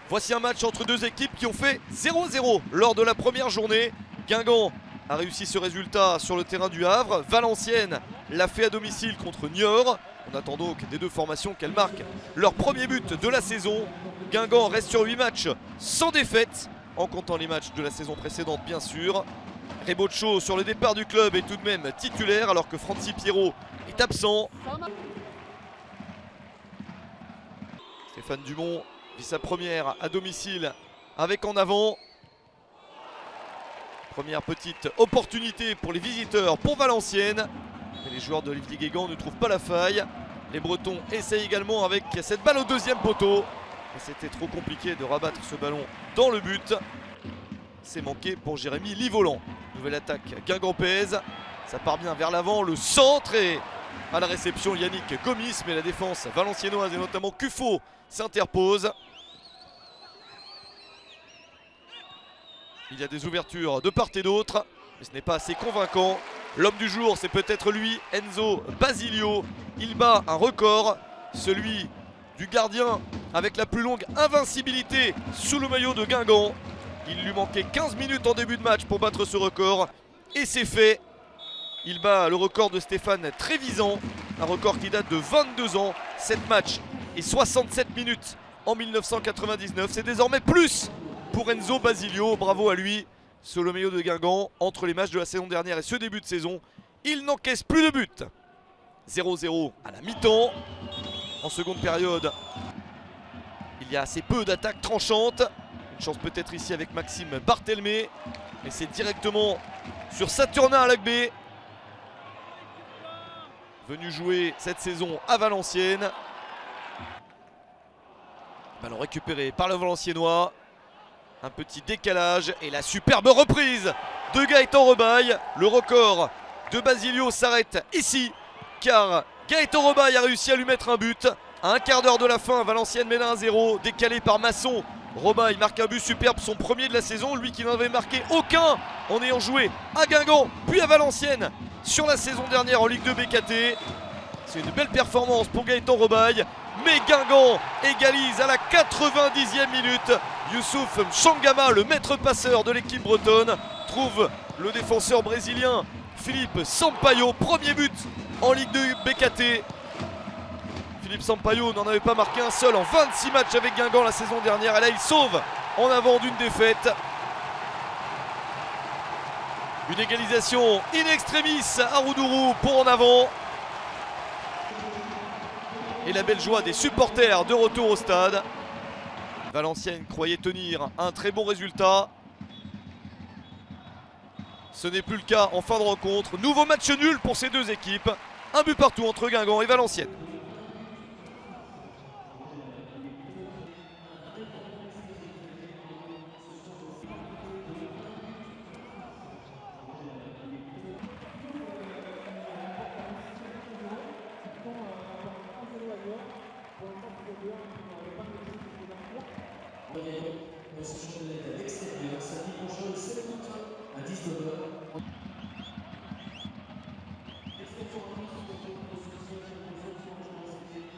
Voici un match entre deux équipes qui ont fait 0-0 lors de la première journée. Guingamp a réussi ce résultat sur le terrain du Havre. Valenciennes l'a fait à domicile contre Niort. On attend donc des deux formations qu'elles marquent leur premier but de la saison. Guingamp reste sur 8 matchs sans défaite, en comptant les matchs de la saison précédente bien sûr. Reboccio sur le départ du club est tout de même titulaire alors que Francis Pierrot est absent. Stéphane Dumont vit sa première à domicile avec en avant. Première petite opportunité pour les visiteurs pour Valenciennes. Mais les joueurs d'Olivier Guégan ne trouvent pas la faille. Les Bretons essayent également avec cette balle au deuxième poteau. Et c'était trop compliqué de rabattre ce ballon dans le but. C'est manqué pour Jérémy Livolan. Nouvelle attaque guingampaise. Ça part bien vers l'avant, le centre et à la réception Yannick Gomis. Mais la défense valenciennoise et notamment Cuffo s'interpose. Il y a des ouvertures de part et d'autre, mais ce n'est pas assez convaincant. L'homme du jour, c'est peut-être lui, Enzo Basilio. Il bat un record, celui du gardien avec la plus longue invincibilité sous le maillot de Guingamp. Il lui manquait 15 minutes en début de match pour battre ce record. Et c'est fait. Il bat le record de Stéphane Trévisan, un record qui date de 22 ans. 7 matchs et 67 minutes en 1999. C'est désormais plus pour Enzo Basilio, bravo à lui, sur le maillot de Guingamp. Entre les matchs de la saison dernière et ce début de saison, il n'encaisse plus de but. 0-0 à la mi-temps. En seconde période, il y a assez peu d'attaques tranchantes. Une chance peut-être ici avec Maxime Barthelmé. Mais c'est directement sur Saturnin Alagbé, venu jouer cette saison à Valenciennes. Ballon récupéré par le Valenciennois. Un petit décalage et la superbe reprise de Gaëtan Rebaille. Le record de Basilio s'arrête ici car Gaëtan Rebaille a réussi à lui mettre un but. À un quart d'heure de la fin, Valenciennes mène 1-0, décalé par Masson. Rebaille marque un but superbe, son premier de la saison, lui qui n'en avait marqué aucun en ayant joué à Guingamp puis à Valenciennes sur la saison dernière en Ligue 2 BKT. C'est une belle performance pour Gaëtan Rebaille. Mais Guingamp égalise à la 90e minute. Youssouf Mchangama, le maître passeur de l'équipe bretonne, trouve le défenseur brésilien Philippe Sampaio. Premier but en Ligue 2 BKT. Philippe Sampaio n'en avait pas marqué un seul en 26 matchs avec Guingamp la saison dernière. Et là, il sauve en avant d'une défaite. Une égalisation in extremis à Roudourou pour en avant. Et la belle joie des supporters de retour au stade. Valenciennes croyait tenir un très bon résultat. Ce n'est plus le cas en fin de rencontre. Nouveau match nul pour ces deux équipes. Un but partout entre Guingamp et Valenciennes. Samedi prochain, le 7 août à 19h.